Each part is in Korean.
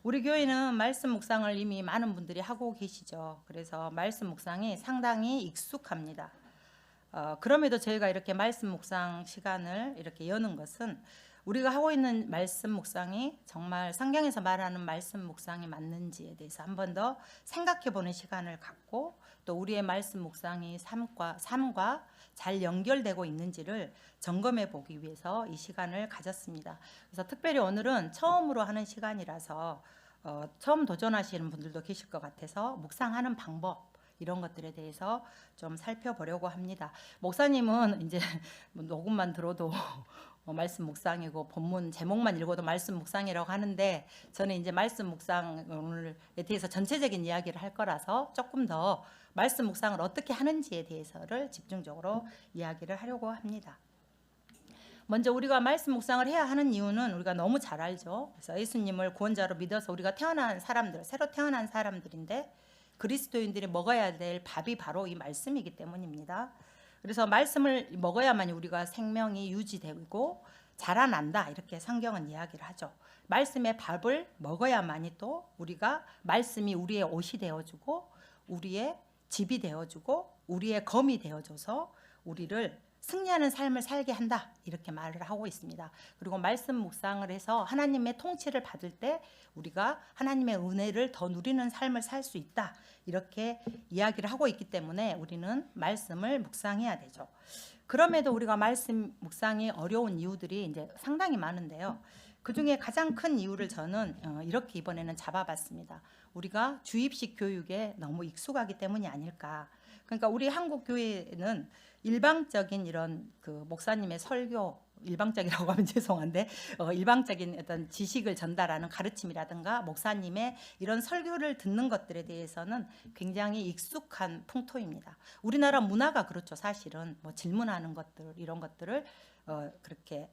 우리 교회는 말씀 묵상을 이미 많은 분들이 하고 계시죠. 그래서 말씀 묵상이 상당히 익숙합니다. 그럼에도 저희가 이렇게 말씀 묵상 시간을 이렇게 여는 것은 우리가 하고 있는 말씀 묵상이 정말 성경에서 말하는 말씀 묵상이 맞는지에 대해서 한 번 더 생각해 보는 시간을 갖고, 또 우리의 말씀 묵상이 삶과 잘 연결되고 있는지를 점검해 보기 위해서 이 시간을 가졌습니다. 그래서 특별히 오늘은 처음으로 하는 시간이라서 처음 도전하시는 분들도 계실 것 같아서 묵상하는 방법, 이런 것들에 대해서 좀 살펴보려고 합니다. 목사님은 이제 녹음만 들어도 말씀 묵상이고 본문 제목만 읽어도 말씀 묵상이라고 하는데, 저는 이제 말씀 묵상에 대해서 전체적인 이야기를 할 거라서 조금 더 말씀 묵상을 어떻게 하는지에 대해서를 집중적으로 이야기를 하려고 합니다. 먼저 우리가 말씀 묵상을 해야 하는 이유는 우리가 너무 잘 알죠. 그래서 예수님을 구원자로 믿어서 우리가 태어난 사람들, 새로 태어난 사람들인데, 그리스도인들이 먹어야 될 밥이 바로 이 말씀이기 때문입니다. 그래서 말씀을 먹어야만 우리가 생명이 유지되고 자라난다, 이렇게 성경은 이야기를 하죠. 말씀의 밥을 먹어야만이 또 우리가 말씀이 우리의 옷이 되어주고 우리의 집이 되어주고 우리의 검이 되어줘서 우리를 승리하는 삶을 살게 한다, 이렇게 말을 하고 있습니다. 그리고 말씀 묵상을 해서 하나님의 통치를 받을 때 우리가 하나님의 은혜를 더 누리는 삶을 살 수 있다, 이렇게 이야기를 하고 있기 때문에 우리는 말씀을 묵상해야 되죠. 그럼에도 우리가 말씀 묵상이 어려운 이유들이 이제 상당히 많은데요. 그 중에 가장 큰 이유를 저는 이렇게 이번에는 잡아봤습니다. 우리가 주입식 교육에 너무 익숙하기 때문이 아닐까. 그러니까 우리 한국 교회는 일방적인 이런 그 목사님의 설교, 일방적이라고 하면 죄송한데 일방적인 어떤 지식을 전달하는 가르침이라든가 목사님의 이런 설교를 듣는 것들에 대해서는 굉장히 익숙한 풍토입니다. 우리나라 문화가 그렇죠. 사실은 뭐 질문하는 것들, 이런 것들을 그렇게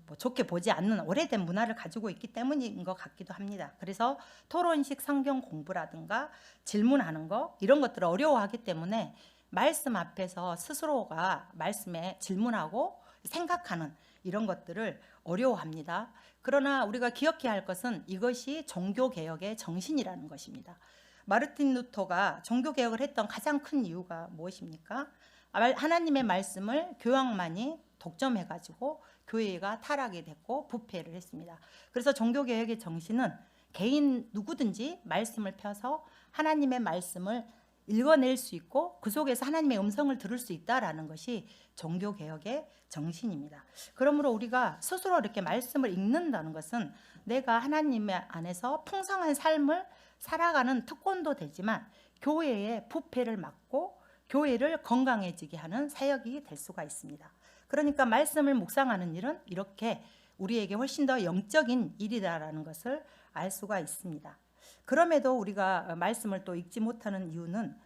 뭐 좋게 보지 않는 오래된 문화를 가지고 있기 때문인 것 같기도 합니다. 그래서 토론식 성경 공부라든가 질문하는 거, 이런 것들을 어려워하기 때문에 말씀 앞에서 스스로가 말씀에 질문하고 생각하는 이런 것들을 어려워합니다. 그러나 우리가 기억해야 할 것은 이것이 종교개혁의 정신이라는 것입니다. 마르틴 루터가 종교개혁을 했던 가장 큰 이유가 무엇입니까? 하나님의 말씀을 교황만이 독점해가지고 교회가 타락이 됐고 부패를 했습니다. 그래서 종교개혁의 정신은 개인 누구든지 말씀을 펴서 하나님의 말씀을 읽어낼 수 있고 그 속에서 하나님의 음성을 들을 수 있다라는 것이 종교개혁의 정신입니다. 그러므로 우리가 스스로 이렇게 말씀을 읽는다는 것은 내가 하나님의 안에서 풍성한 삶을 살아가는 특권도 되지만 교회의 부패를 막고 교회를 건강해지게 하는 사역이 될 수가 있습니다. 그러니까 말씀을 묵상하는 일은 이렇게 우리에게 훨씬 더 영적인 일이다라는 것을 알 수가 있습니다. 그럼에도 우리가 말씀을 또 읽지 못하는 이유는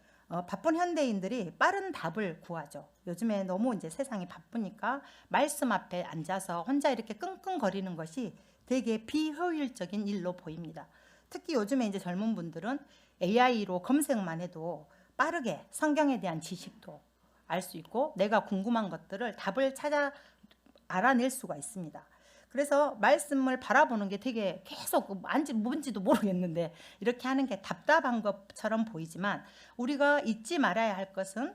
바쁜 현대인들이 빠른 답을 구하죠. 요즘에 너무 이제 세상이 바쁘니까 말씀 앞에 앉아서 혼자 이렇게 끙끙거리는 것이 되게 비효율적인 일로 보입니다. 특히 요즘에 이제 젊은 분들은 AI로 검색만 해도 빠르게 성경에 대한 지식도 알 수 있고 내가 궁금한 것들을 답을 찾아 알아낼 수가 있습니다. 그래서 말씀을 바라보는 게 되게 계속 뭔지도 모르겠는데 이렇게 하는 게 답답한 것처럼 보이지만, 우리가 잊지 말아야 할 것은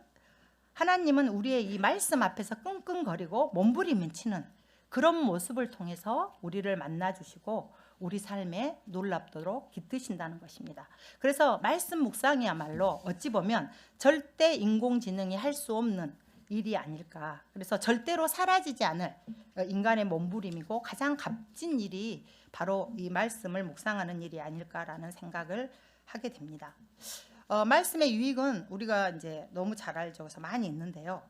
하나님은 우리의 이 말씀 앞에서 끙끙거리고 몸부림을 치는 그런 모습을 통해서 우리를 만나주시고 우리 삶에 놀랍도록 깃드신다는 것입니다. 그래서 말씀 묵상이야말로 어찌 보면 절대 인공지능이 할 수 없는 일이 아닐까. 그래서 절대로 사라지지 않을 인간의 몸부림이고 가장 값진 일이 바로 이 말씀을 묵상하는 일이 아닐까라는 생각을 하게 됩니다. 말씀의 유익은 우리가 이제 너무 잘 알죠. 그래서 많이 있는데요.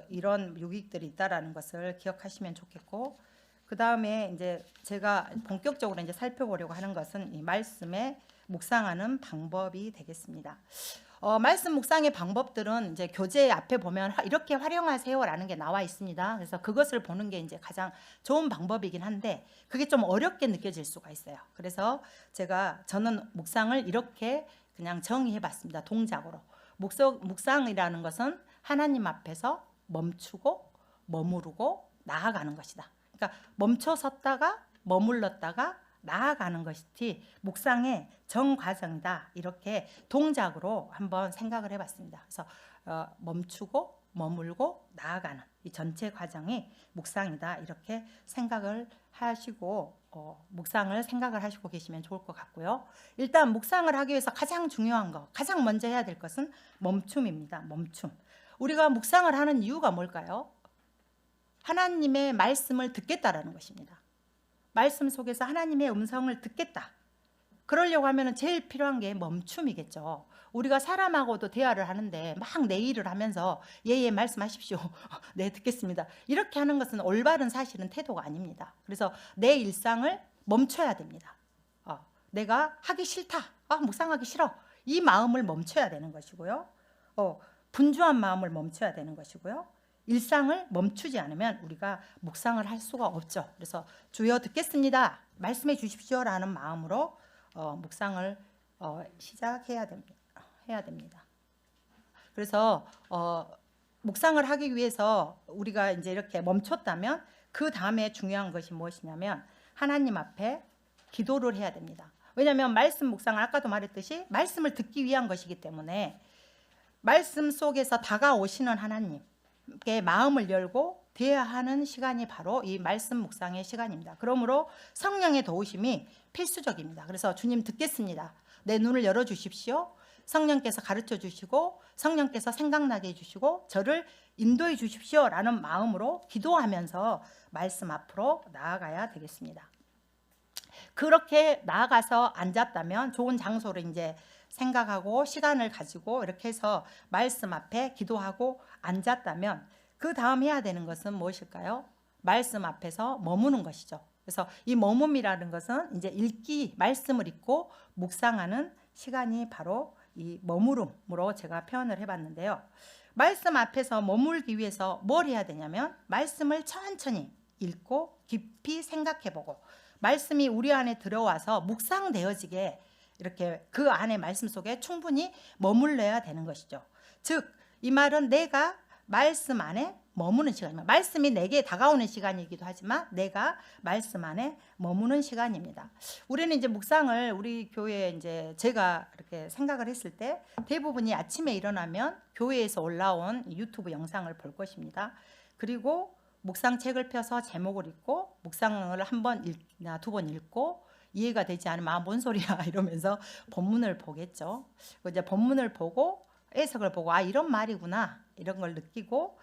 이런 유익들이 있다라는 것을 기억하시면 좋겠고, 그 다음에 이제 제가 본격적으로 이제 살펴보려고 하는 것은 이 말씀에 묵상하는 방법이 되겠습니다. 말씀 묵상의 방법들은 이제 교재 앞에 보면 이렇게 활용하세요라는 게 나와 있습니다. 그래서 그것을 보는 게 이제 가장 좋은 방법이긴 한데 그게 좀 어렵게 느껴질 수가 있어요. 그래서 저는 묵상을 이렇게 그냥 정의해봤습니다. 동작으로. 묵상이라는 것은 하나님 앞에서 멈추고 머무르고 나아가는 것이다. 그러니까 멈춰 섰다가 머물렀다가 나아가는 것이 묵상의 정 과정이다. 이렇게 동작으로 한번 생각을 해봤습니다. 그래서 멈추고 머물고 나아가는 이 전체 과정이 묵상이다. 이렇게 생각을 하시고 묵상을 생각을 하시고 계시면 좋을 것 같고요. 일단 묵상을 하기 위해서 가장 중요한 거, 가장 먼저 해야 될 것은 멈춤입니다. 멈춤. 우리가 묵상을 하는 이유가 뭘까요? 하나님의 말씀을 듣겠다라는 것입니다. 말씀 속에서 하나님의 음성을 듣겠다. 그러려고 하면 제일 필요한 게 멈춤이겠죠. 우리가 사람하고도 대화를 하는데 막 내 일을 하면서 예 말씀하십시오. 네 듣겠습니다. 이렇게 하는 것은 올바른 사실은 태도가 아닙니다. 그래서 내 일상을 멈춰야 됩니다. 내가 하기 싫다. 묵상하기 싫어. 이 마음을 멈춰야 되는 것이고요. 분주한 마음을 멈춰야 되는 것이고요. 일상을 멈추지 않으면 우리가 묵상을 할 수가 없죠. 그래서 주여 듣겠습니다. 말씀해 주십시오라는 마음으로 묵상을 시작해야 됩니다. 그래서 묵상을 하기 위해서 우리가 이제 이렇게 멈췄다면 그 다음에 중요한 것이 무엇이냐면 하나님 앞에 기도를 해야 됩니다. 왜냐하면 말씀 묵상을 아까도 말했듯이 말씀을 듣기 위한 것이기 때문에 말씀 속에서 다가오시는 하나님께 마음을 열고 대화하는 시간이 바로 이 말씀 묵상의 시간입니다. 그러므로 성령의 도우심이 필수적입니다. 그래서 주님 듣겠습니다. 내 눈을 열어주십시오. 성령께서 가르쳐 주시고 성령께서 생각나게 해주시고 저를 인도해 주십시오라는 마음으로 기도하면서 말씀 앞으로 나아가야 되겠습니다. 그렇게 나아가서 앉았다면 좋은 장소를 이제 생각하고 시간을 가지고 이렇게 해서 말씀 앞에 기도하고 앉았다면 그 다음 해야 되는 것은 무엇일까요? 말씀 앞에서 머무는 것이죠. 그래서 이 머뭄이라는 것은 이제 읽기, 말씀을 읽고 묵상하는 시간이 바로 이 머무름으로 제가 표현을 해봤는데요. 말씀 앞에서 머물기 위해서 뭘 해야 되냐면 말씀을 천천히 읽고 깊이 생각해보고 말씀이 우리 안에 들어와서 묵상되어지게 이렇게 그 안에 말씀 속에 충분히 머물러야 되는 것이죠. 즉, 이 말은 내가 말씀 안에 머무는 시간입니다. 말씀이 내게 다가오는 시간이기도 하지만 내가 말씀 안에 머무는 시간입니다. 우리는 이제 묵상을 우리 교회에 이제 제가 이렇게 생각을 했을 때 대부분이 아침에 일어나면 교회에서 올라온 유튜브 영상을 볼 것입니다. 그리고 묵상책을 펴서 제목을 읽고 묵상을 한 번이나 두 번 읽고 이해가 되지 않으면 뭔 소리야 이러면서 본문을 보겠죠. 이제 본문을 보고 해석을 보고 이런 말이구나 이런 걸 느끼고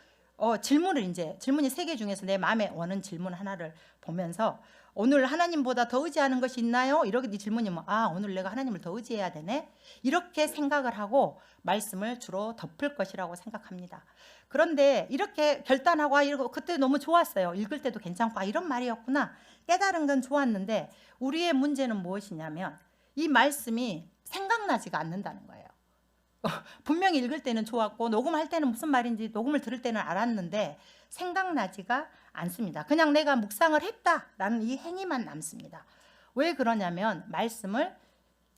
질문이 3개 중에서 내 마음에 오는 질문 하나를 보면서 오늘 하나님보다 더 의지하는 것이 있나요? 이렇게 질문이면 오늘 내가 하나님을 더 의지해야 되네 이렇게 생각을 하고 말씀을 주로 덮을 것이라고 생각합니다. 그런데 이렇게 결단하고 이러고 그때 너무 좋았어요. 읽을 때도 괜찮고 이런 말이었구나 깨달은 건 좋았는데 우리의 문제는 무엇이냐면 이 말씀이 생각나지가 않는다는 거예요. 분명히 읽을 때는 좋았고 녹음할 때는 무슨 말인지 녹음을 들을 때는 알았는데 생각나지가 않습니다. 그냥 내가 묵상을 했다라는 이 행위만 남습니다. 왜 그러냐면 말씀을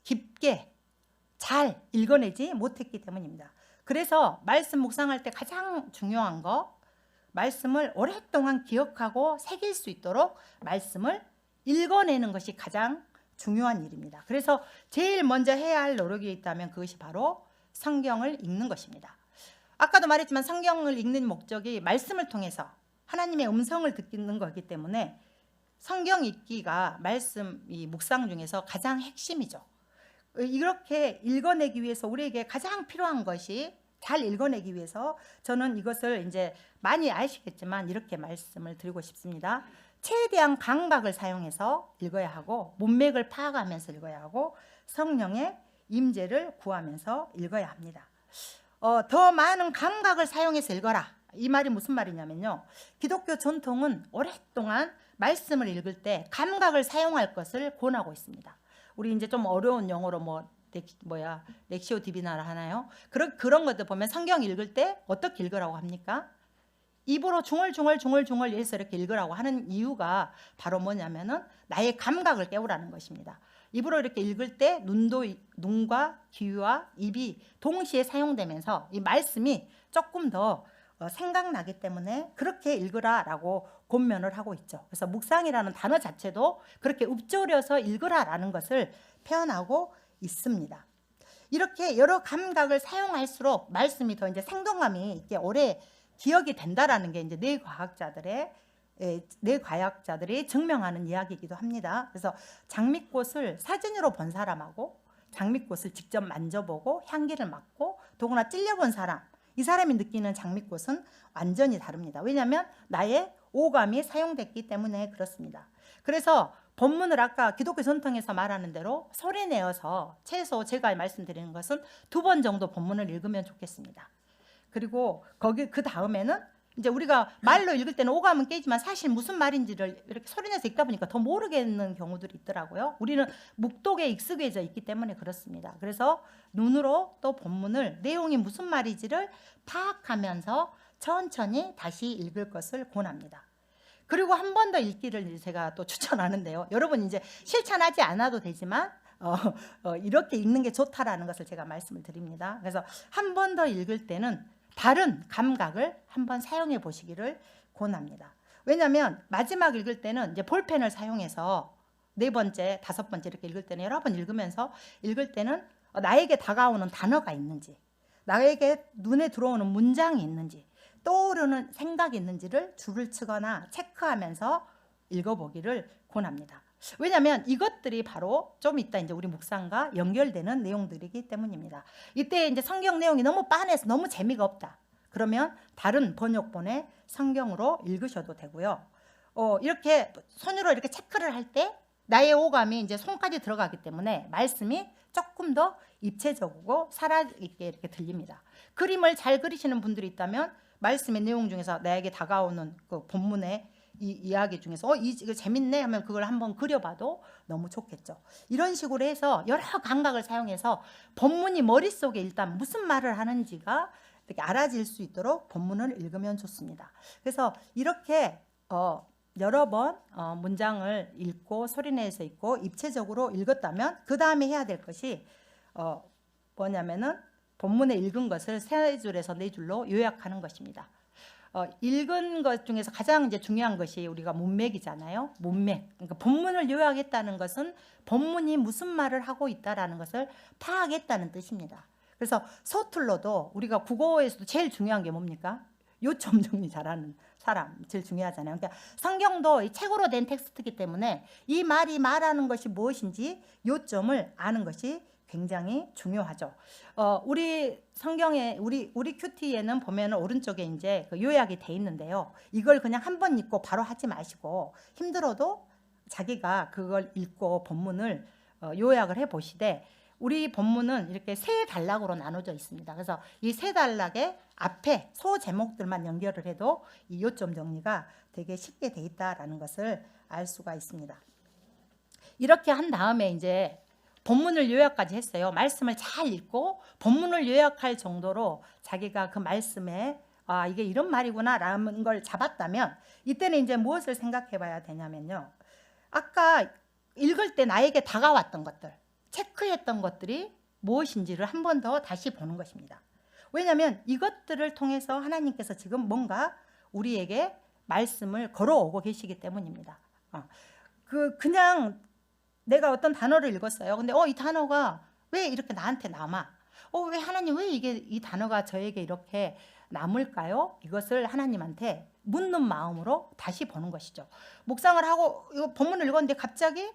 깊게 잘 읽어내지 못했기 때문입니다. 그래서 말씀 묵상할 때 가장 중요한 거 말씀을 오랫동안 기억하고 새길 수 있도록 말씀을 읽어내는 것이 가장 중요한 일입니다. 그래서 제일 먼저 해야 할 노력이 있다면 그것이 바로 성경을 읽는 것입니다. 아까도 말했지만 성경을 읽는 목적이 말씀을 통해서 하나님의 음성을 듣는 거기 때문에 성경 읽기가 말씀 이 묵상 중에서 가장 핵심이죠. 이렇게 읽어내기 위해서 우리에게 가장 필요한 것이 잘 읽어내기 위해서 저는 이것을 이제 많이 아시겠지만 이렇게 말씀을 드리고 싶습니다. 최대한 감각을 사용해서 읽어야 하고 문맥을 파악하면서 읽어야 하고 성령의 임재를 구하면서 읽어야 합니다. 더 많은 감각을 사용해서 읽어라. 이 말이 무슨 말이냐면요. 기독교 전통은 오랫동안 말씀을 읽을 때 감각을 사용할 것을 권하고 있습니다. 우리 이제 좀 어려운 영어로 렉시오 디비나라 하나요? 그런 것들 보면 성경 읽을 때 어떻게 읽으라고 합니까? 입으로 중얼중얼 해서 이렇게 읽으라고 하는 이유가 바로 뭐냐면은 나의 감각을 깨우라는 것입니다. 입으로 이렇게 읽을 때 눈과 귀와 입이 동시에 사용되면서 이 말씀이 조금 더 생각나기 때문에 그렇게 읽으라라고 권면을 하고 있죠. 그래서 묵상이라는 단어 자체도 그렇게 읊조려서 읽으라라는 것을 표현하고 있습니다. 이렇게 여러 감각을 사용할수록 말씀이 더 이제 생동감이 있게 오래 기억이 된다라는 게 이제 뇌과학자들이 증명하는 이야기이기도 합니다. 그래서 장미꽃을 사진으로 본 사람하고 장미꽃을 직접 만져보고 향기를 맡고 더구나 찔려본 사람, 이 사람이 느끼는 장미꽃은 완전히 다릅니다. 왜냐하면 나의 오감이 사용됐기 때문에 그렇습니다. 그래서 본문을 아까 기독교 전통에서 말하는 대로 소리내어서 최소 제가 말씀드리는 것은 2번 정도 본문을 읽으면 좋겠습니다. 그리고 거기 그 다음에는 이제 우리가 말로 읽을 때는 오감은 깨지만 사실 무슨 말인지를 이렇게 소리내서 읽다 보니까 더 모르겠는 경우들이 있더라고요. 우리는 묵독에 익숙해져 있기 때문에 그렇습니다. 그래서 눈으로 또 본문을 내용이 무슨 말인지를 파악하면서 천천히 다시 읽을 것을 권합니다. 그리고 한 번 더 읽기를 제가 또 추천하는데요. 여러분 이제 실천하지 않아도 되지만 이렇게 읽는 게 좋다라는 것을 제가 말씀을 드립니다. 그래서 한 번 더 읽을 때는 다른 감각을 한번 사용해 보시기를 권합니다. 왜냐하면 마지막 읽을 때는 이제 볼펜을 사용해서 4번째, 5번째 이렇게 읽을 때는 여러 번 읽으면서 읽을 때는 나에게 다가오는 단어가 있는지, 나에게 눈에 들어오는 문장이 있는지, 떠오르는 생각이 있는지를 줄을 치거나 체크하면서 읽어보기를 권합니다. 왜냐하면 이것들이 바로 좀 이따 이제 우리 묵상과 연결되는 내용들이기 때문입니다. 이때 이제 성경 내용이 너무 빤해서 너무 재미가 없다. 그러면 다른 번역본의 성경으로 읽으셔도 되고요. 이렇게 손으로 이렇게 체크를 할 때 나의 오감이 이제 손까지 들어가기 때문에 말씀이 조금 더 입체적이고 살아있게 이렇게 들립니다. 그림을 잘 그리시는 분들이 있다면 말씀의 내용 중에서 나에게 다가오는 그 본문의 이 이야기 중에서 이거 재밌네 하면 그걸 한번 그려봐도 너무 좋겠죠. 이런 식으로 해서 여러 감각을 사용해서 본문이 머릿속에 일단 무슨 말을 하는지가 이렇게 알아질 수 있도록 본문을 읽으면 좋습니다. 그래서 이렇게 여러 번 문장을 읽고 소리내서 읽고 입체적으로 읽었다면 그 다음에 해야 될 것이 뭐냐면은 본문에 읽은 것을 3줄에서 4줄로 요약하는 것입니다. 읽은 것 중에서 가장 이제 중요한 것이 우리가 문맥이잖아요. 문맥. 그러니까 본문을 요약했다는 것은 본문이 무슨 말을 하고 있다라는 것을 파악했다는 뜻입니다. 그래서 서툴러도 우리가 국어에서도 제일 중요한 게 뭡니까? 요점 정리 잘하는 사람 제일 중요하잖아요. 그러니까 성경도 이 책으로 된 텍스트이기 때문에 이 말이 말하는 것이 무엇인지 요점을 아는 것이 굉장히 중요하죠. 우리 성경에 우리 큐티에는 보면 오른쪽에 이제 그 요약이 돼 있는데요. 이걸 그냥 한 번 읽고 바로 하지 마시고 힘들어도 자기가 그걸 읽고 본문을 요약을 해 보시되 우리 본문은 이렇게 3단락으로 나눠져 있습니다. 그래서 이 3단락의 앞에 소 제목들만 연결을 해도 이 요점 정리가 되게 쉽게 돼 있다라는 것을 알 수가 있습니다. 이렇게 한 다음에 이제 본문을 요약까지 했어요. 말씀을 잘 읽고 본문을 요약할 정도로 자기가 그 말씀에 이게 이런 말이구나 라는 걸 잡았다면 이때는 이제 무엇을 생각해 봐야 되냐면요. 아까 읽을 때 나에게 다가왔던 것들, 체크했던 것들이 무엇인지를 한 번 더 다시 보는 것입니다. 왜냐하면 이것들을 통해서 하나님께서 지금 뭔가 우리에게 말씀을 걸어오고 계시기 때문입니다. 그냥 내가 어떤 단어를 읽었어요. 근데 이 단어가 왜 이렇게 나한테 남아? 왜 하나님 왜 이 단어가 저에게 이렇게 남을까요? 이것을 하나님한테 묻는 마음으로 다시 보는 것이죠. 묵상을 하고 이거 본문을 읽었는데 갑자기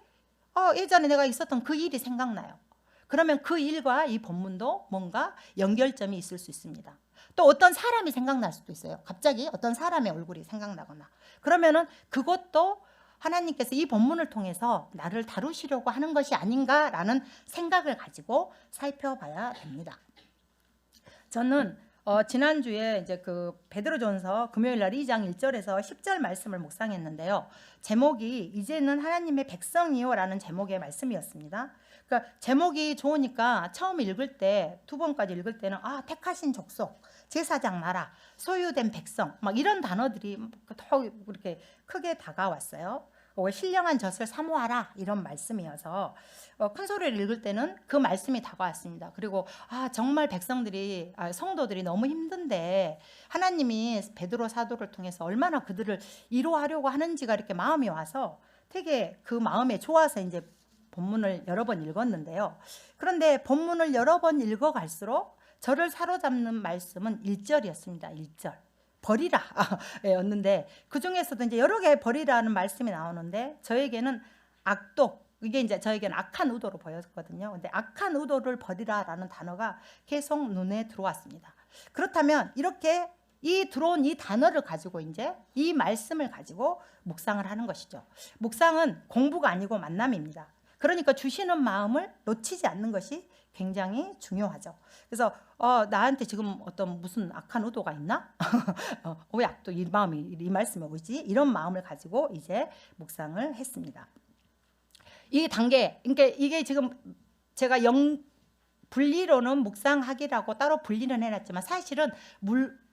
예전에 내가 있었던 그 일이 생각나요. 그러면 그 일과 이 본문도 뭔가 연결점이 있을 수 있습니다. 또 어떤 사람이 생각날 수도 있어요. 갑자기 어떤 사람의 얼굴이 생각나거나. 그러면은 그것도 하나님께서 이 본문을 통해서 나를 다루시려고 하는 것이 아닌가라는 생각을 가지고 살펴봐야 됩니다. 저는 지난주에 이제 그 베드로전서 금요일 날 2장 1절에서 10절 말씀을 묵상했는데요. 제목이 이제는 하나님의 백성이요라는 제목의 말씀이었습니다. 그러니까 제목이 좋으니까 처음 읽을 때 2번까지 읽을 때는 택하신 족속, 제사장 나라, 소유된 백성 막 이런 단어들이 더 이렇게 크게 다가왔어요. 신령한 젖을 사모하라 이런 말씀이어서 큰 소리를 읽을 때는 그 말씀이 다가왔습니다. 그리고 정말 백성들이 성도들이 너무 힘든데 하나님이 베드로 사도를 통해서 얼마나 그들을 위로하려고 하는지가 이렇게 마음이 와서 되게 그 마음에 좋아서 이제 본문을 여러 번 읽었는데요. 그런데 본문을 여러 번 읽어갈수록 저를 사로잡는 말씀은 1절이었습니다. 1절. 버리라 였는데 그 중에서도 이제 여러 개 버리라는 말씀이 나오는데 저에게는 악독, 이게 이제 저에게는 악한 의도로 보였거든요. 근데 악한 의도를 버리라라는 단어가 계속 눈에 들어왔습니다. 그렇다면 이렇게 들어온 이 단어를 가지고 이제 이 말씀을 가지고 묵상을 하는 것이죠. 묵상은 공부가 아니고 만남입니다. 그러니까 주시는 마음을 놓치지 않는 것이 굉장히 중요하죠. 그래서 나한테 지금 어떤 무슨 악한 의도가 있나? 왜 또 이 마음이 이 말씀에 오지? 이런 마음을 가지고 이제 묵상을 했습니다. 이 단계, 그러니까 이게 지금 제가 분리로는 묵상하기라고 따로 분리는 해놨지만 사실은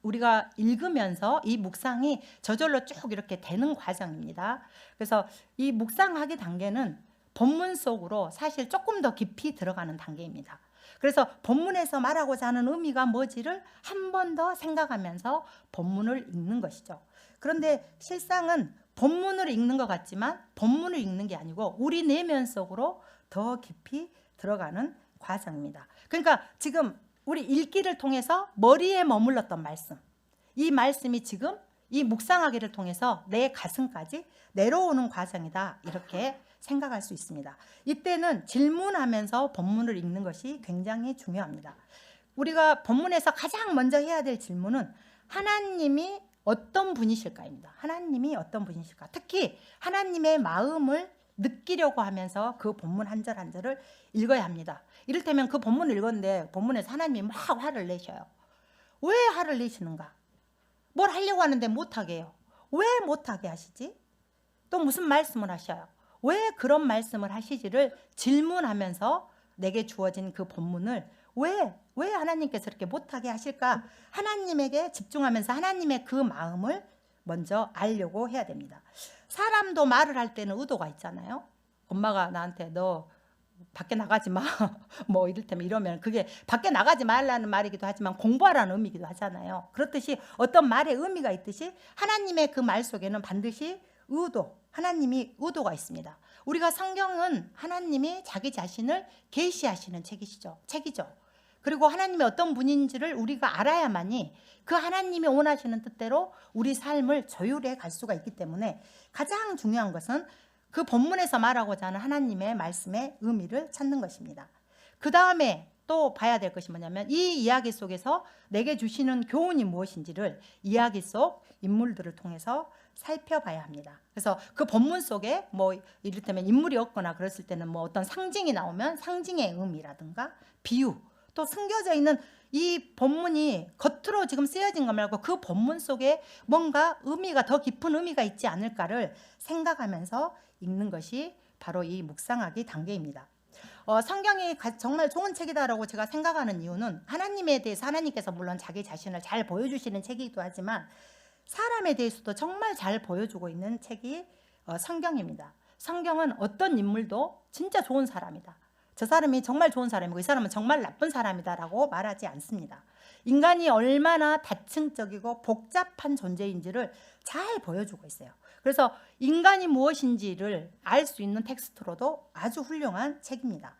우리가 읽으면서 이 묵상이 저절로 쭉 이렇게 되는 과정입니다. 그래서 이 묵상하기 단계는 본문 속으로 사실 조금 더 깊이 들어가는 단계입니다. 그래서 본문에서 말하고자 하는 의미가 뭔지를 한 번 더 생각하면서 본문을 읽는 것이죠. 그런데 실상은 본문을 읽는 것 같지만 본문을 읽는 게 아니고 우리 내면 속으로 더 깊이 들어가는 과정입니다. 그러니까 지금 우리 읽기를 통해서 머리에 머물렀던 말씀, 이 말씀이 지금 이 묵상하기를 통해서 내 가슴까지 내려오는 과정이다, 이렇게 생각할 수 있습니다. 이때는 질문하면서 본문을 읽는 것이 굉장히 중요합니다. 우리가 본문에서 가장 먼저 해야 될 질문은 하나님이 어떤 분이실까입니다. 하나님이 어떤 분이실까? 특히 하나님의 마음을 느끼려고 하면서 그 본문 한 절 한 절을 읽어야 합니다. 이를테면 그 본문을 읽었는데 본문에서 하나님이 막 화를 내셔요. 왜 화를 내시는가? 뭘 하려고 하는데 못하게 해요. 왜 못하게 하시지? 또 무슨 말씀을 하셔요? 왜 그런 말씀을 하시지를 질문하면서 내게 주어진 그 본문을 왜 하나님께서 이렇게 못하게 하실까? 하나님에게 집중하면서 하나님의 그 마음을 먼저 알려고 해야 됩니다. 사람도 말을 할 때는 의도가 있잖아요. 엄마가 나한테 너 밖에 나가지 마 뭐 이를테면 이러면 그게 밖에 나가지 말라는 말이기도 하지만 공부하라는 의미이기도 하잖아요. 그렇듯이 어떤 말의 의미가 있듯이 하나님의 그 말 속에는 반드시 하나님이 의도가 있습니다. 우리가 성경은 하나님이 자기 자신을 계시하시는 책이죠. 그리고 하나님이 어떤 분인지를 우리가 알아야만이 그 하나님이 원하시는 뜻대로 우리 삶을 조율해 갈 수가 있기 때문에 가장 중요한 것은 그 본문에서 말하고자 하는 하나님의 말씀의 의미를 찾는 것입니다. 그 다음에 또 봐야 될 것이 뭐냐면 이 이야기 속에서 내게 주시는 교훈이 무엇인지를 이야기 속 인물들을 통해서 살펴봐야 합니다. 그래서 그 본문 속에 뭐 이를테면 인물이 없거나 그랬을 때는 뭐 어떤 상징이 나오면 상징의 의미라든가 비유, 또 숨겨져 있는 이 본문이 겉으로 지금 쓰여진 것 말고 그 본문 속에 뭔가 의미가 더 깊은 의미가 있지 않을까를 생각하면서 읽는 것이 바로 이 묵상하기 단계입니다. 성경이 정말 좋은 책이다라고 제가 생각하는 이유는 하나님에 대해서 하나님께서 물론 자기 자신을 잘 보여주시는 책이기도 하지만 사람에 대해서도 정말 잘 보여주고 있는 책이 성경입니다. 성경은 어떤 인물도 진짜 좋은 사람이다, 저 사람이 정말 좋은 사람이고 이 사람은 정말 나쁜 사람이다라고 말하지 않습니다. 인간이 얼마나 다층적이고 복잡한 존재인지를 잘 보여주고 있어요. 그래서 인간이 무엇인지를 알 수 있는 텍스트로도 아주 훌륭한 책입니다.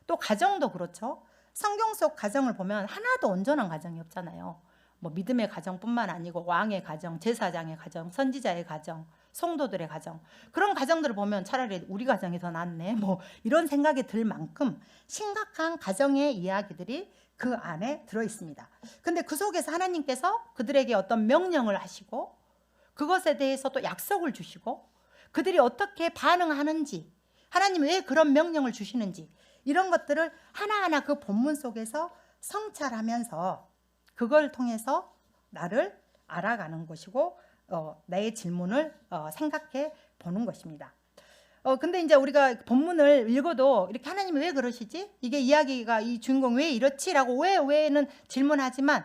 또 가정도 그렇죠. 성경 속 가정을 보면 하나도 온전한 가정이 없잖아요. 뭐 믿음의 가정뿐만 아니고 왕의 가정, 제사장의 가정, 선지자의 가정, 성도들의 가정, 그런 가정들을 보면 차라리 우리 가정이 더 낫네 뭐 이런 생각이 들 만큼 심각한 가정의 이야기들이 그 안에 들어 있습니다. 근데 그 속에서 하나님께서 그들에게 어떤 명령을 하시고 그것에 대해서 또 약속을 주시고 그들이 어떻게 반응하는지, 하나님이 왜 그런 명령을 주시는지, 이런 것들을 하나하나 그 본문 속에서 성찰하면서 그걸 통해서 나를 알아가는 것이고 내 질문을 생각해 보는 것입니다. 근데 이제 우리가 본문을 읽어도 이렇게 하나님이 왜 그러시지? 이게 이야기가 이 주인공이 왜 이렇지라고 왜는 질문하지만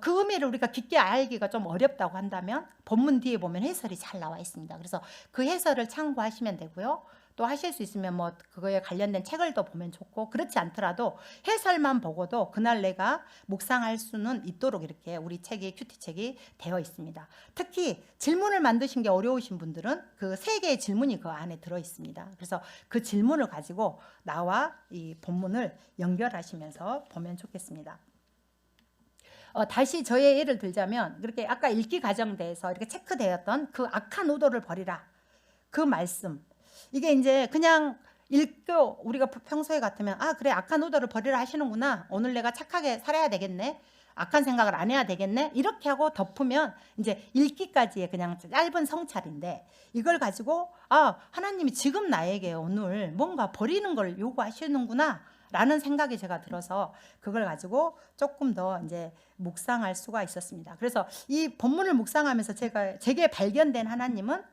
그 의미를 우리가 깊게 알기가 좀 어렵다고 한다면 본문 뒤에 보면 해설이 잘 나와 있습니다. 그래서 그 해설을 참고하시면 되고요. 또 하실 수 있으면 뭐 그거에 관련된 책을 더 보면 좋고, 그렇지 않더라도 해설만 보고도 그날 내가 묵상할 수는 있도록 이렇게 우리 책이 큐티책이 되어 있습니다. 특히 질문을 만드신 게 어려우신 분들은 그 3개의 질문이 그 안에 들어 있습니다. 그래서 그 질문을 가지고 나와 이 본문을 연결하시면서 보면 좋겠습니다. 다시 저의 예를 들자면, 그렇게 아까 읽기 과정대에서 이렇게 체크되었던 그 악한 의도를 버리라, 그 말씀, 이게 이제 그냥 읽고 우리가 평소에 같으면 그래, 악한 의도를 버리라 하시는구나, 오늘 내가 착하게 살아야 되겠네, 악한 생각을 안 해야 되겠네, 이렇게 하고 덮으면 이제 읽기까지의 그냥 짧은 성찰인데, 이걸 가지고 하나님이 지금 나에게 오늘 뭔가 버리는 걸 요구하시는구나 라는 생각이 제가 들어서 그걸 가지고 조금 더 이제 묵상할 수가 있었습니다. 그래서 이 본문을 묵상하면서 제게 발견된 하나님은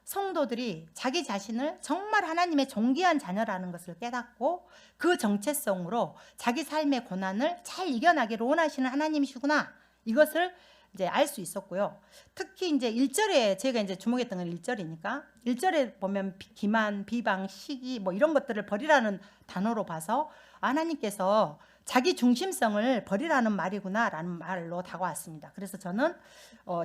성도들이 자기 자신을 정말 하나님의 존귀한 자녀라는 것을 깨닫고 그 정체성으로 자기 삶의 고난을 잘 이겨나기를 원하시는 하나님이시구나, 이것을 이제 알 수 있었고요. 특히 이제 1절에 제가 이제 주목했던 건 1절이니까 1절에 보면 기만, 비방, 시기 뭐 이런 것들을 버리라는 단어로 봐서 하나님께서 자기 중심성을 버리라는 말이구나라는 말로 다가왔습니다. 그래서 저는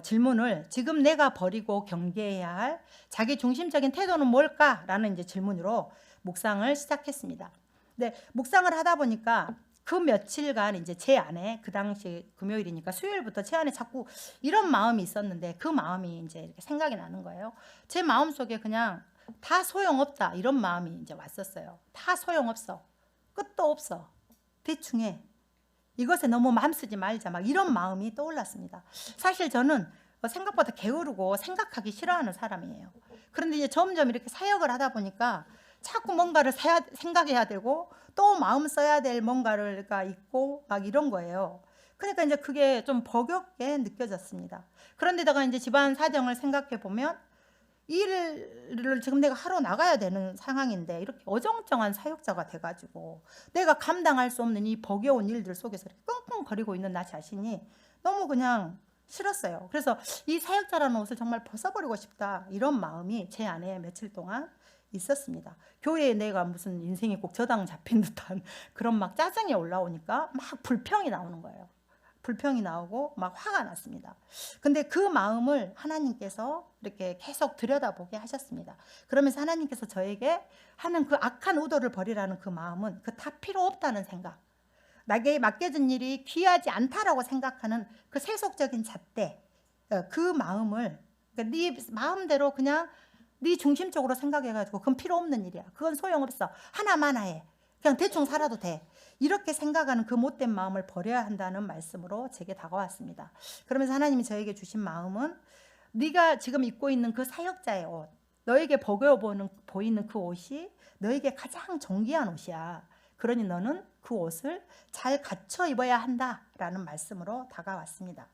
질문을, 지금 내가 버리고 경계해야 할 자기 중심적인 태도는 뭘까라는 이제 질문으로 묵상을 시작했습니다. 근데 묵상을 하다 보니까 그 며칠간 이제 제 안에, 그 당시 금요일이니까 수요일부터 제 안에 자꾸 이런 마음이 있었는데, 그 마음이 이제 이렇게 생각이 나는 거예요. 제 마음 속에 그냥 다 소용없다, 이런 마음이 이제 왔었어요. 다 소용없어, 끝도 없어, 대충 해, 이것에 너무 마음 쓰지 말자, 막 이런 마음이 떠올랐습니다. 사실 저는 생각보다 게으르고 생각하기 싫어하는 사람이에요. 그런데 이제 점점 이렇게 사역을 하다 보니까 자꾸 뭔가를 생각해야 되고 또 마음 써야 될 뭔가가 있고 막 이런 거예요. 그러니까 이제 그게 좀 버겁게 느껴졌습니다. 그런데다가 이제 집안 사정을 생각해 보면 일을 지금 내가 하러 나가야 되는 상황인데 이렇게 어정쩡한 사역자가 돼가지고 내가 감당할 수 없는 이 버거운 일들 속에서 이렇게 끙끙거리고 있는 나 자신이 너무 그냥 싫었어요. 그래서 이 사역자라는 옷을 정말 벗어버리고 싶다, 이런 마음이 제 안에 며칠 동안 있었습니다. 교회에 내가 무슨 인생이 꼭 저당 잡힌 듯한 그런 막 짜증이 올라오니까 막 불평이 나오는 거예요. 불평이 나오고 막 화가 났습니다. 근데 그 마음을 하나님께서 이렇게 계속 들여다보게 하셨습니다. 그러면서 하나님께서 저에게 하는 그 악한 의도를 버리라는 그 마음은 그 다 필요 없다는 생각, 나에게 맡겨진 일이 귀하지 않다라고 생각하는 그 세속적인 잣대, 그 마음을, 그러니까 네 마음대로 그냥 네 중심적으로 생각해가지고 그건 필요 없는 일이야, 그건 소용없어, 하나만 해, 그냥 대충 살아도 돼, 이렇게 생각하는 그 못된 마음을 버려야 한다는 말씀으로 제게 다가왔습니다. 그러면서 하나님이 저에게 주신 마음은, 네가 지금 입고 있는 그 사역자의 옷, 너에게 버거워 보이는 그 옷이 너에게 가장 존귀한 옷이야. 그러니 너는 그 옷을 잘 갖춰 입어야 한다라는 말씀으로 다가왔습니다.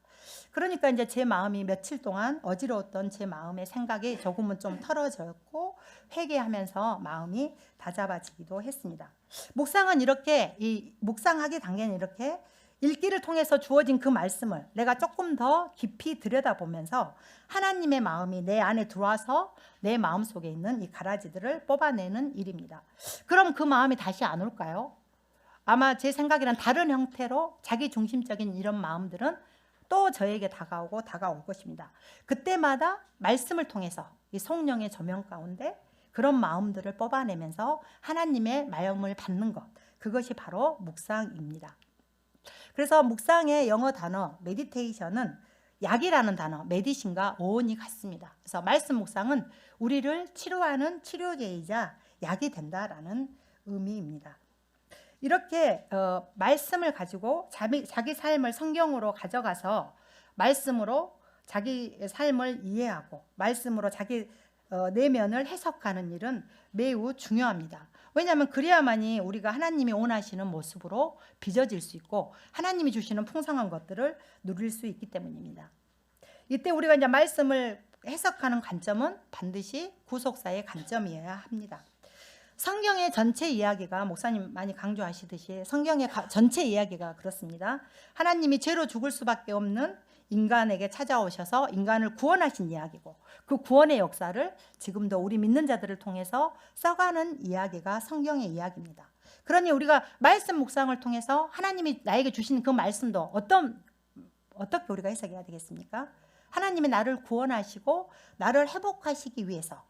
그러니까 이제 제 마음이 며칠 동안 어지러웠던 제 마음의 생각이 조금은 좀 털어졌고 회개하면서 마음이 다잡아지기도 했습니다. 묵상은 이렇게, 이 묵상하기 단계는 이렇게 읽기를 통해서 주어진 그 말씀을 내가 조금 더 깊이 들여다보면서 하나님의 마음이 내 안에 들어와서 내 마음 속에 있는 이 가라지들을 뽑아내는 일입니다. 그럼 그 마음이 다시 안 올까요? 아마 제 생각이랑 다른 형태로 자기 중심적인 이런 마음들은 또 저에게 다가올 것입니다. 그때마다 말씀을 통해서 이 성령의 조명 가운데 그런 마음들을 뽑아내면서 하나님의 마음을 받는 것, 그것이 바로 묵상입니다. 그래서 묵상의 영어 단어 메디테이션은 약이라는 단어 메디신과 어원이 같습니다. 그래서 말씀 묵상은 우리를 치료하는 치료제이자 약이 된다라는 의미입니다. 이렇게 말씀을 가지고 자기 삶을 성경으로 가져가서 말씀으로 자기 삶을 이해하고 말씀으로 자기 내면을 해석하는 일은 매우 중요합니다. 왜냐하면 그래야만이 우리가 하나님이 원하시는 모습으로 빚어질 수 있고 하나님이 주시는 풍성한 것들을 누릴 수 있기 때문입니다. 이때 우리가 이제 말씀을 해석하는 관점은 반드시 구속사의 관점이어야 합니다. 성경의 전체 이야기가 목사님 많이 강조하시듯이 성경의 전체 이야기가 그렇습니다. 하나님이 죄로 죽을 수밖에 없는 인간에게 찾아오셔서 인간을 구원하신 이야기고 그 구원의 역사를 지금도 우리 믿는 자들을 통해서 써가는 이야기가 성경의 이야기입니다. 그러니 우리가 말씀 묵상을 통해서 하나님이 나에게 주신 그 말씀도 어떻게 우리가 해석해야 되겠습니까? 하나님이 나를 구원하시고 나를 회복하시기 위해서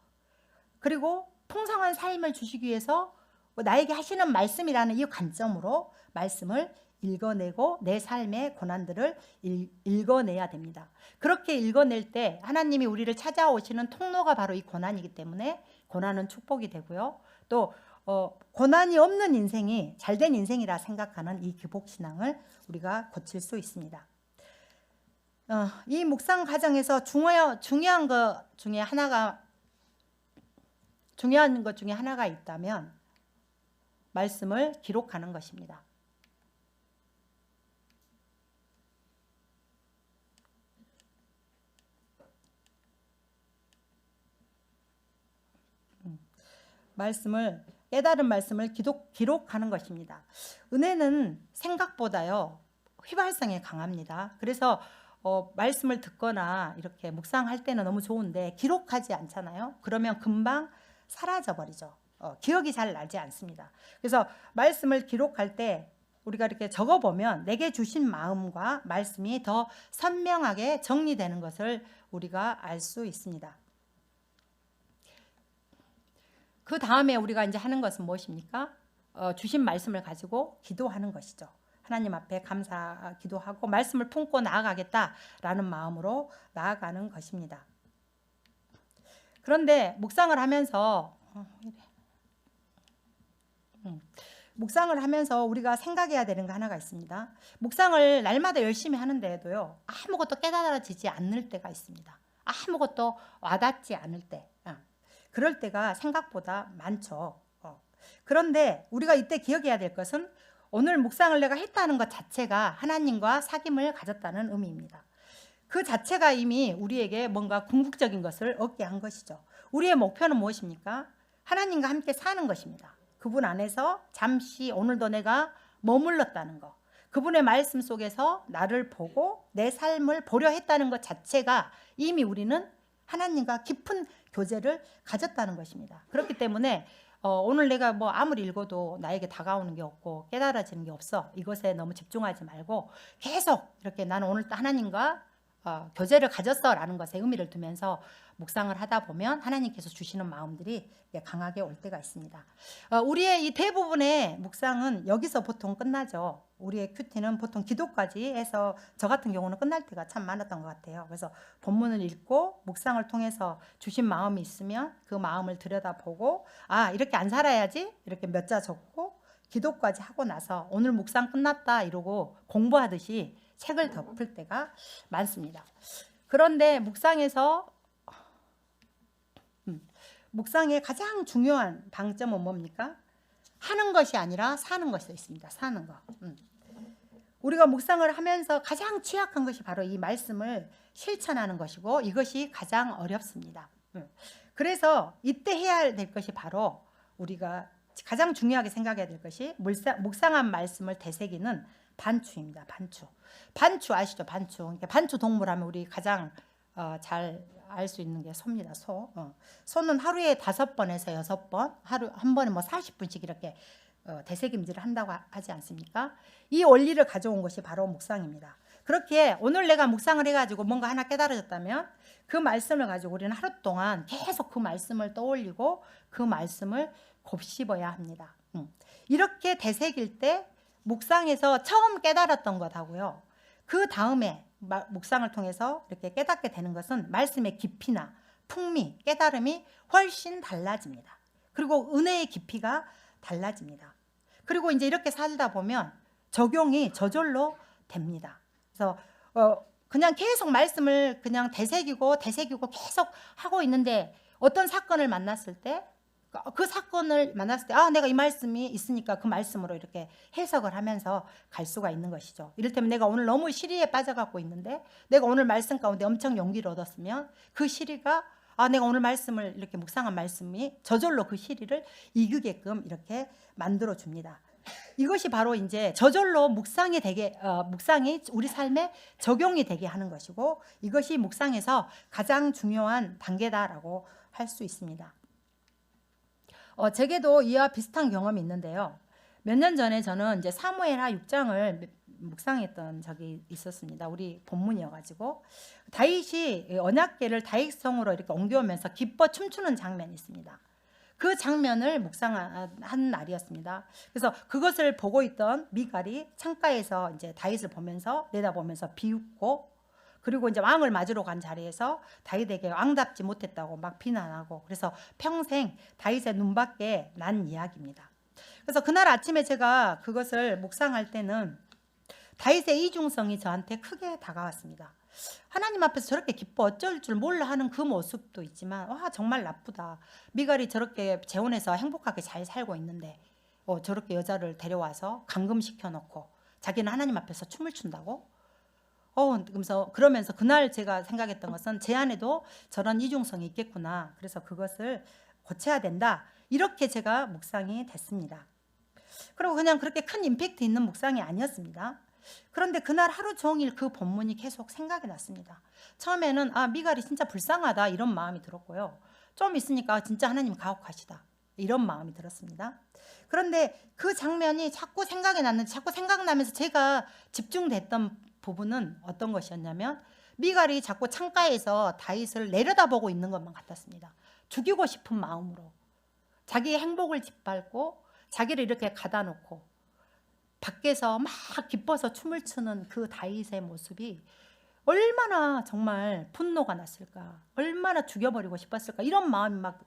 그리고 풍성한 삶을 주시기 위해서 나에게 하시는 말씀이라는 이 관점으로 말씀을 읽어내고 내 삶의 고난들을 읽어내야 됩니다. 그렇게 읽어낼 때 하나님이 우리를 찾아오시는 통로가 바로 이 고난이기 때문에 고난은 축복이 되고요. 또 고난이 없는 인생이 잘된 인생이라 생각하는 이 기복신앙을 우리가 고칠 수 있습니다. 이 묵상 과정에서 중요한 것 중에 하나가 있다면 말씀을 기록하는 것입니다. 깨달은 말씀을 기록하는 것입니다. 은혜는 생각보다요 휘발성이 강합니다. 그래서 말씀을 듣거나 이렇게 묵상할 때는 너무 좋은데 기록하지 않잖아요. 그러면 금방 사라져 버리죠. 기억이 잘 나지 않습니다. 그래서 말씀을 기록할 때 우리가 이렇게 적어보면 내게 주신 마음과 말씀이 더 선명하게 정리되는 것을 우리가 알 수 있습니다. 그 다음에 우리가 이제 하는 것은 무엇입니까? 주신 말씀을 가지고 기도하는 것이죠. 하나님 앞에 감사 기도하고 말씀을 품고 나아가겠다라는 마음으로 나아가는 것입니다. 그런데 묵상을 하면서 우리가 생각해야 되는 거 하나가 있습니다. 묵상을 날마다 열심히 하는데도요 아무것도 깨달아지지 않을 때가 있습니다. 아무것도 와닿지 않을 때, 그럴 때가 생각보다 많죠. 그런데 우리가 이때 기억해야 될 것은 오늘 묵상을 내가 했다는 것 자체가 하나님과 사귐을 가졌다는 의미입니다. 그 자체가 이미 우리에게 뭔가 궁극적인 것을 얻게 한 것이죠. 우리의 목표는 무엇입니까? 하나님과 함께 사는 것입니다. 그분 안에서 잠시 오늘도 내가 머물렀다는 것, 그분의 말씀 속에서 나를 보고 내 삶을 보려 했다는 것 자체가 이미 우리는 하나님과 깊은 교제를 가졌다는 것입니다. 그렇기 때문에 오늘 내가 뭐 아무리 읽어도 나에게 다가오는 게 없고 깨달아지는 게 없어. 이것에 너무 집중하지 말고 계속 이렇게 나는 오늘 또 하나님과 교제를 가졌어 라는 것에 의미를 두면서 묵상을 하다 보면 하나님께서 주시는 마음들이 강하게 올 때가 있습니다. 우리의 이 대부분의 묵상은 여기서 보통 끝나죠. 우리의 큐티는 보통 기도까지 해서 저 같은 경우는 끝날 때가 참 많았던 것 같아요. 그래서 본문을 읽고 묵상을 통해서 주신 마음이 있으면 그 마음을 들여다보고 이렇게 안 살아야지 이렇게 몇 자 적고 기도까지 하고 나서 오늘 묵상 끝났다 이러고 공부하듯이 책을 덮을 때가 많습니다. 그런데 묵상의 가장 중요한 방점은 뭡니까? 하는 것이 아니라 사는 것이 있습니다. 사는 것. 우리가 묵상을 하면서 가장 취약한 것이 바로 이 말씀을 실천하는 것이고 이것이 가장 어렵습니다. 그래서 이때 해야 될 것이 바로 우리가 가장 중요하게 생각해야 될 것이 묵상한 말씀을 되새기는 반추입니다. 반추 아시죠? 반추 동물하면 우리 가장 잘 알 수 있는 게 소입니다. 소는 하루에 5번에서 6번, 하루 한 번에 뭐 40분씩 이렇게 되새김질을 한다고 하지 않습니까? 이 원리를 가져온 것이 바로 묵상입니다. 그렇게 오늘 내가 묵상을 해가지고 뭔가 하나 깨달아졌다면 그 말씀을 가지고 우리는 하루 동안 계속 그 말씀을 떠올리고 그 말씀을 곱씹어야 합니다. 이렇게 되새길 때 묵상에서 처음 깨달았던 것하고요, 그 다음에 묵상을 통해서 이렇게 깨닫게 되는 것은 말씀의 깊이나 풍미, 깨달음이 훨씬 달라집니다. 그리고 은혜의 깊이가 달라집니다. 그리고 이제 이렇게 살다 보면 적용이 저절로 됩니다. 그래서 그냥 계속 말씀을 그냥 되새기고 계속 하고 있는데 어떤 사건을 만났을 때 내가 이 말씀이 있으니까 그 말씀으로 이렇게 해석을 하면서 갈 수가 있는 것이죠. 이를테면 내가 오늘 너무 시리에 빠져갖고 있는데 내가 오늘 말씀 가운데 엄청 용기를 얻었으면 그 시리가 내가 오늘 말씀을 이렇게 묵상한 말씀이 저절로 그 시리를 읽게끔 이렇게 만들어 줍니다. 이것이 바로 이제 저절로 묵상이 우리 삶에 적용이 되게 하는 것이고, 이것이 묵상에서 가장 중요한 단계다라고 할 수 있습니다. 제게도 이와 비슷한 경험이 있는데요. 몇 년 전에 저는 이제 사무엘하 6장을 묵상했던 적이 있었습니다. 우리 본문이어가지고 다윗이 언약궤를 다윗성으로 이렇게 옮겨오면서 기뻐 춤추는 장면이 있습니다. 그 장면을 묵상한 날이었습니다. 그래서 그것을 보고 있던 미갈이 창가에서 이제 다윗을 보면서 내다보면서 비웃고, 그리고 이제 왕을 맞으러 간 자리에서 다윗에게 왕답지 못했다고 막 비난하고, 그래서 평생 다윗의 눈밖에 난 이야기입니다. 그래서 그날 아침에 제가 그것을 묵상할 때는 다윗의 이중성이 저한테 크게 다가왔습니다. 하나님 앞에서 저렇게 기뻐 어쩔 줄 몰라 하는 그 모습도 있지만, 정말 나쁘다. 미갈이 저렇게 재혼해서 행복하게 잘 살고 있는데 저렇게 여자를 데려와서 감금시켜 놓고 자기는 하나님 앞에서 춤을 춘다고? 그러면서 그날 제가 생각했던 것은 제 안에도 저런 이중성이 있겠구나. 그래서 그것을 고쳐야 된다. 이렇게 제가 묵상이 됐습니다. 그리고 그냥 그렇게 큰 임팩트 있는 묵상이 아니었습니다. 그런데 그날 하루 종일 그 본문이 계속 생각이 났습니다. 처음에는 미갈이 진짜 불쌍하다 이런 마음이 들었고요. 좀 있으니까 진짜 하나님 가혹하시다 이런 마음이 들었습니다. 그런데 그 장면이 자꾸 생각이 났는데, 자꾸 생각나면서 제가 집중됐던 부분은 어떤 것이었냐면, 미갈이 자꾸 창가에서 다윗을 내려다보고 있는 것만 같았습니다. 죽이고 싶은 마음으로 자기의 행복을 짓밟고 자기를 이렇게 가다 놓고 밖에서 막 기뻐서 춤을 추는 그 다윗의 모습이 얼마나 정말 분노가 났을까, 얼마나 죽여버리고 싶었을까, 이런 마음이 막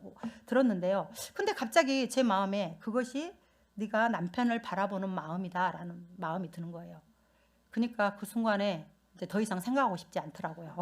들었는데요. 근데 갑자기 제 마음에 그것이 네가 남편을 바라보는 마음이다 라는 마음이 드는 거예요. 그러니까 그 순간에 이제 더 이상 생각하고 싶지 않더라고요.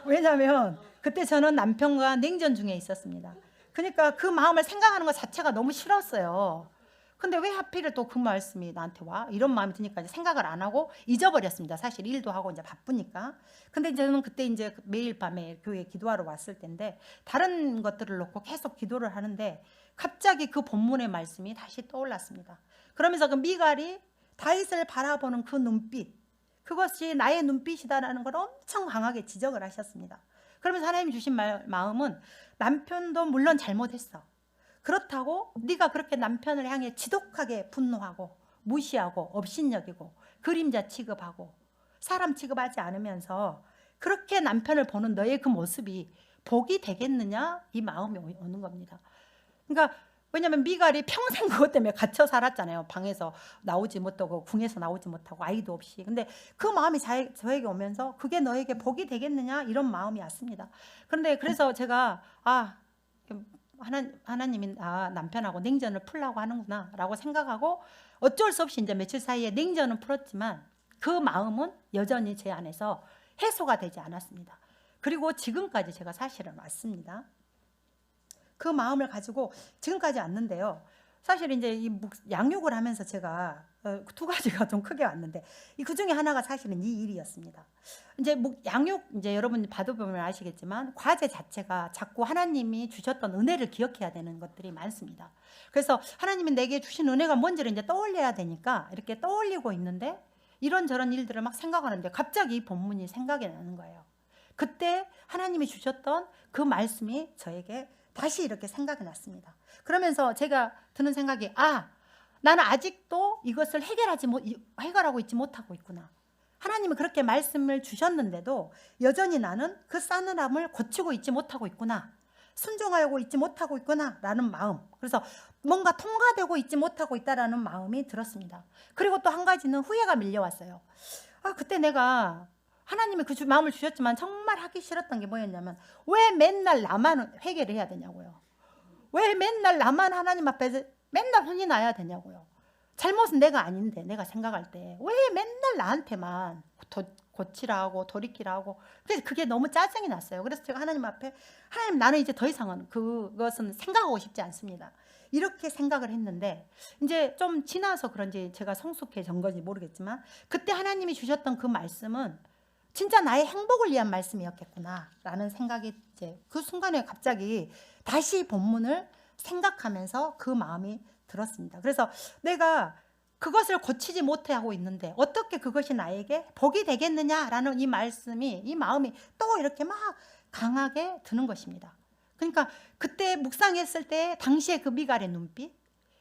왜냐하면 그때 저는 남편과 냉전 중에 있었습니다. 그러니까 그 마음을 생각하는 것 자체가 너무 싫었어요. 근데 왜 하필 또 그 말씀이 나한테 와? 이런 마음이 드니까 이제 생각을 안 하고 잊어버렸습니다. 사실 일도 하고 이제 바쁘니까. 근데 저는 그때 이제 매일 밤에 교회 기도하러 왔을 텐데, 다른 것들을 놓고 계속 기도를 하는데 갑자기 그 본문의 말씀이 다시 떠올랐습니다. 그러면서 그 미갈이 다윗을 바라보는 그 눈빛, 그것이 나의 눈빛이다라는 걸 엄청 강하게 지적을 하셨습니다. 그러면서 하나님이 주신 마음은, 남편도 물론 잘못했어. 그렇다고 네가 그렇게 남편을 향해 지독하게 분노하고 무시하고 업신여기고 그림자 취급하고 사람 취급하지 않으면서 그렇게 남편을 보는 너의 그 모습이 복이 되겠느냐, 이 마음이 오는 겁니다. 그러니까 왜냐하면 미갈이 평생 그것 때문에 갇혀 살았잖아요. 방에서 나오지 못하고 궁에서 나오지 못하고 아이도 없이. 근데 그 마음이 저에게 오면서 그게 너에게 복이 되겠느냐, 이런 마음이 왔습니다. 그런데 그래서 제가 하나님이 남편하고 냉전을 풀라고 하는구나 라고 생각하고, 어쩔 수 없이 이제 며칠 사이에 냉전은 풀었지만 그 마음은 여전히 제 안에서 해소가 되지 않았습니다. 그리고 지금까지 제가 사실은 왔습니다. 그 마음을 가지고 지금까지 왔는데요. 사실 이제 이 양육을 하면서 제가 두 가지가 좀 크게 왔는데, 그 중에 하나가 사실은 이 일이었습니다. 이제 양육, 이제 여러분 받아보면 아시겠지만 과제 자체가 자꾸 하나님이 주셨던 은혜를 기억해야 되는 것들이 많습니다. 그래서 하나님이 내게 주신 은혜가 뭔지를 이제 떠올려야 되니까 이렇게 떠올리고 있는데, 이런저런 일들을 막 생각하는데 갑자기 이 본문이 생각이 나는 거예요. 그때 하나님이 주셨던 그 말씀이 저에게 다시 이렇게 생각이 났습니다. 그러면서 제가 드는 생각이, 나는 아직도 이것을 해결하고 있지 못하고 있구나. 하나님은 그렇게 말씀을 주셨는데도 여전히 나는 그 싸늘함을 고치고 있지 못하고 있구나. 순종하고 있지 못하고 있구나 라는 마음. 그래서 뭔가 통과되고 있지 못하고 있다라는 마음이 들었습니다. 그리고 또 한 가지는 후회가 밀려왔어요. 그때 내가 하나님이 그 마음을 주셨지만 정말 하기 싫었던 게 뭐였냐면, 왜 맨날 나만 회개를 해야 되냐고요. 왜 맨날 나만 하나님 앞에서 맨날 혼이 나야 되냐고요. 잘못은 내가 아닌데, 내가 생각할 때 왜 맨날 나한테만 고치라고 돌이키라고. 그래서 그게 너무 짜증이 났어요. 그래서 제가 하나님 앞에, 하나님, 나는 이제 더 이상은 그것은 생각하고 싶지 않습니다. 이렇게 생각을 했는데, 이제 좀 지나서 그런지 제가 성숙해진 건지 모르겠지만, 그때 하나님이 주셨던 그 말씀은 진짜 나의 행복을 위한 말씀이었겠구나라는 생각이 이제 그 순간에 갑자기 다시 본문을 생각하면서 그 마음이 들었습니다. 그래서 내가 그것을 고치지 못하고 있는데 어떻게 그것이 나에게 복이 되겠느냐라는 이 말씀이, 이 마음이 또 이렇게 막 강하게 드는 것입니다. 그러니까 그때 묵상했을 때 당시에 그 미갈의 눈빛,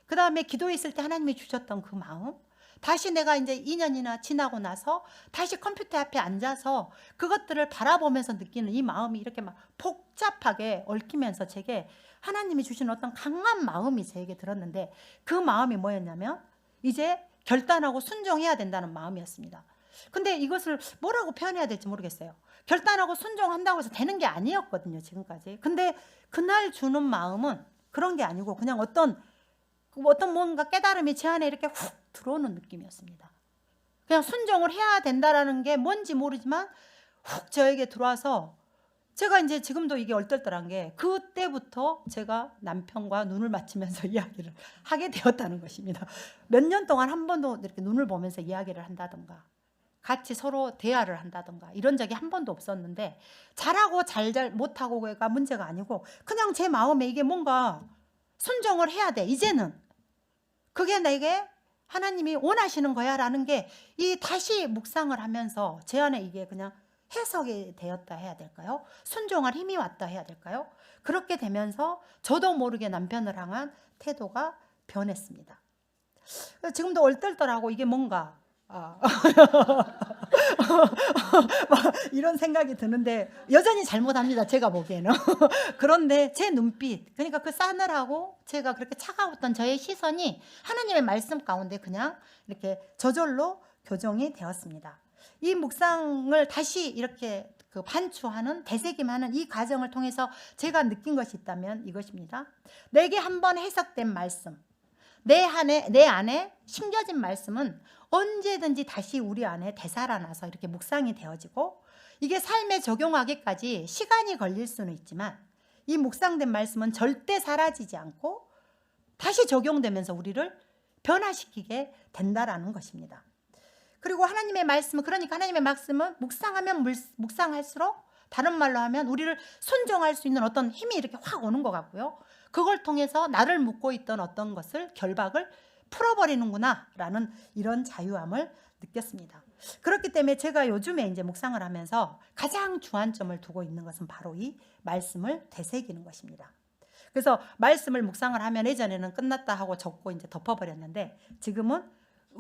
그 다음에 기도했을 때 하나님이 주셨던 그 마음, 다시 내가 이제 2년이나 지나고 나서 다시 컴퓨터 앞에 앉아서 그것들을 바라보면서 느끼는 이 마음이 이렇게 막 복잡하게 얽히면서 제게 하나님이 주신 어떤 강한 마음이 제게 들었는데, 그 마음이 뭐였냐면 이제 결단하고 순종해야 된다는 마음이었습니다. 근데 이것을 뭐라고 표현해야 될지 모르겠어요. 결단하고 순종한다고 해서 되는 게 아니었거든요, 지금까지. 근데 그날 주는 마음은 그런 게 아니고 그냥 어떤 뭔가 깨달음이 제 안에 이렇게 훅 들어오는 느낌이었습니다. 그냥 순종을 해야 된다라는 게 뭔지 모르지만 훅 저에게 들어와서, 제가 이제 지금도 이게 얼떨떨한 게 그때부터 제가 남편과 눈을 맞추면서 이야기를 하게 되었다는 것입니다. 몇 년 동안 한 번도 이렇게 눈을 보면서 이야기를 한다던가 같이 서로 대화를 한다던가 이런 적이 한 번도 없었는데, 잘하고 잘 못하고가 문제가 아니고 그냥 제 마음에 이게 뭔가 순종을 해야 돼, 이제는 그게 내게 하나님이 원하시는 거야 라는 게 이 다시 묵상을 하면서 제 안에 이게 그냥 해석이 되었다 해야 될까요? 순종할 힘이 왔다 해야 될까요? 그렇게 되면서 저도 모르게 남편을 향한 태도가 변했습니다. 지금도 얼떨떨하고 이게 뭔가 이런 생각이 드는데 여전히 잘못합니다, 제가 보기에는. 그런데 제 눈빛, 그러니까 그 싸늘하고 제가 그렇게 차가웠던 저의 시선이 하나님의 말씀 가운데 그냥 이렇게 저절로 교정이 되었습니다. 이 묵상을 다시 이렇게 그 반추하는, 되새김하는 이 과정을 통해서 제가 느낀 것이 있다면 이것입니다. 내게 한번 해석된 말씀, 내 안에 심겨진 말씀은 언제든지 다시 우리 안에 되살아나서 이렇게 묵상이 되어지고, 이게 삶에 적용하기까지 시간이 걸릴 수는 있지만 이 묵상된 말씀은 절대 사라지지 않고 다시 적용되면서 우리를 변화시키게 된다라는 것입니다. 그리고 하나님의 말씀은, 그러니까 하나님의 말씀은 묵상하면 묵상할수록, 다른 말로 하면 우리를 순종할 수 있는 어떤 힘이 이렇게 확 오는 것 같고요. 그걸 통해서 나를 묶고 있던 어떤 것을, 결박을 풀어버리는구나 라는 이런 자유함을 느꼈습니다. 그렇기 때문에 제가 요즘에 이제 묵상을 하면서 가장 주안점을 두고 있는 것은 바로 이 말씀을 되새기는 것입니다. 그래서 말씀을 묵상을 하면 예전에는 끝났다 하고 적고 이제 덮어버렸는데, 지금은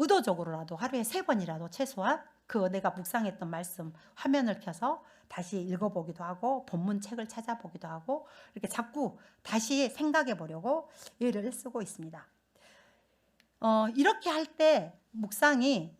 의도적으로라도 하루에 3번이라도 최소한 그 내가 묵상했던 말씀 화면을 켜서 다시 읽어보기도 하고 본문 책을 찾아보기도 하고 이렇게 자꾸 다시 생각해 보려고 애를 쓰고 있습니다. 이렇게 할 때 묵상이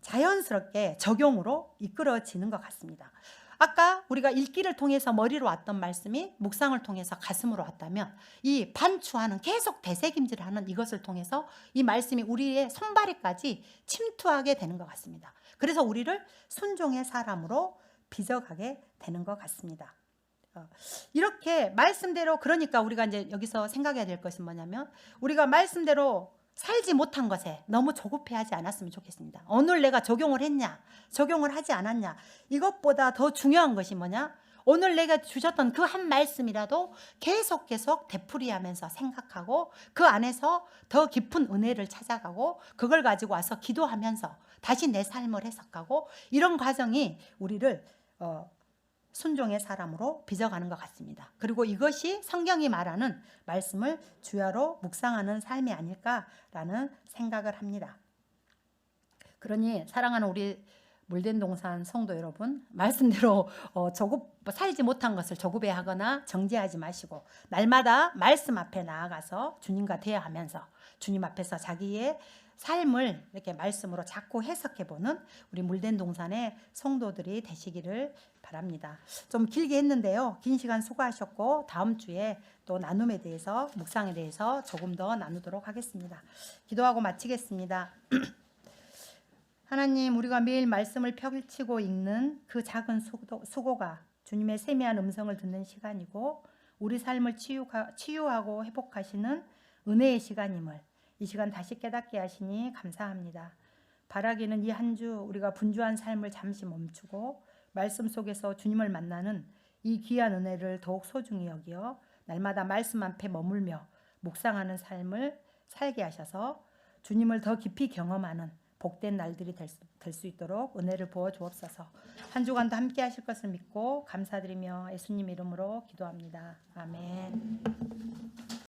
자연스럽게 적용으로 이끌어지는 것 같습니다. 아까 우리가 읽기를 통해서 머리로 왔던 말씀이 묵상을 통해서 가슴으로 왔다면, 이 반추하는, 계속 되새김질하는 이것을 통해서 이 말씀이 우리의 손발에까지 침투하게 되는 것 같습니다. 그래서 우리를 순종의 사람으로 빚어가게 되는 것 같습니다. 이렇게 말씀대로, 그러니까 우리가 이제 여기서 생각해야 될 것은 뭐냐면, 우리가 말씀대로 살지 못한 것에 너무 조급해하지 않았으면 좋겠습니다. 오늘 내가 적용을 했냐, 적용을 하지 않았냐, 이것보다 더 중요한 것이 뭐냐, 오늘 내가 주셨던 그 한 말씀이라도 계속 되풀이하면서 생각하고 그 안에서 더 깊은 은혜를 찾아가고 그걸 가지고 와서 기도하면서 다시 내 삶을 해석하고, 이런 과정이 우리를 순종의 사람으로 빚어가는 것 같습니다. 그리고 이것이 성경이 말하는 말씀을 주야로 묵상하는 삶이 아닐까라는 생각을 합니다. 그러니 사랑하는 우리 물된동산 성도 여러분, 말씀대로 살지 못한 것을 조급해하거나 정죄하지 마시고, 날마다 말씀 앞에 나아가서 주님과 대화하면서 주님 앞에서 자기의 삶을 이렇게 말씀으로 자꾸 해석해보는 우리 물된동산의 성도들이 되시기를 바랍니다. 좀 길게 했는데요. 긴 시간 수고하셨고, 다음 주에 또 나눔에 대해서, 묵상에 대해서 조금 더 나누도록 하겠습니다. 기도하고 마치겠습니다. 하나님, 우리가 매일 말씀을 펼치고 읽는 그 작은 수고가 주님의 세미한 음성을 듣는 시간이고, 우리 삶을 치유하고 회복하시는 은혜의 시간임을 이 시간 다시 깨닫게 하시니 감사합니다. 바라기는 이 한 주 우리가 분주한 삶을 잠시 멈추고 말씀 속에서 주님을 만나는 이 귀한 은혜를 더욱 소중히 여기어 날마다 말씀 앞에 머물며 묵상하는 삶을 살게 하셔서 주님을 더 깊이 경험하는 복된 날들이 될 수 있도록 은혜를 부어 주옵소서. 한 주간도 함께 하실 것을 믿고 감사드리며 예수님 이름으로 기도합니다. 아멘.